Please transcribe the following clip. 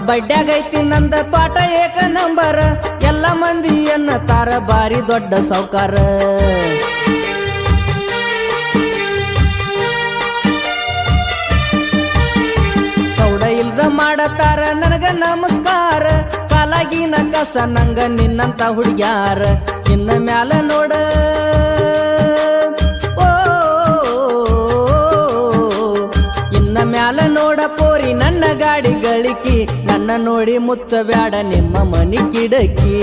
ಬಡ್ಡ್ಯಾಗೈತಿ ನಂದ ತೋಟ ಏಕ ನಂಬರ್ ಎಲ್ಲ ಮಂದಿಯನ್ನ ತಾರ ಬಾರಿ ದೊಡ್ಡ ಸೌಕಾರ ಸೌಡ ಇಲ್ದ ಮಾಡತಾರ ನನಗ ನಮಸ್ಕಾರ ಕಾಲಾಗಿನ ಕಸ ನಂಗ ನಿನ್ನಂತ ಹುಡುಗ್ಯಾರ ಇನ್ನ ಮ್ಯಾಲ ನೋಡ ಮ್ಯಾಲ ನೋಡ ಪೋರಿ ನನ್ನ ಗಾಡಿ ಗಳಿಕಿ ನನ್ನ ನೋಡಿ ಮುಚ್ಚಬ್ಯಾಡ ನಿಮ್ಮ ಮನಿ ಕಿಡಕಿ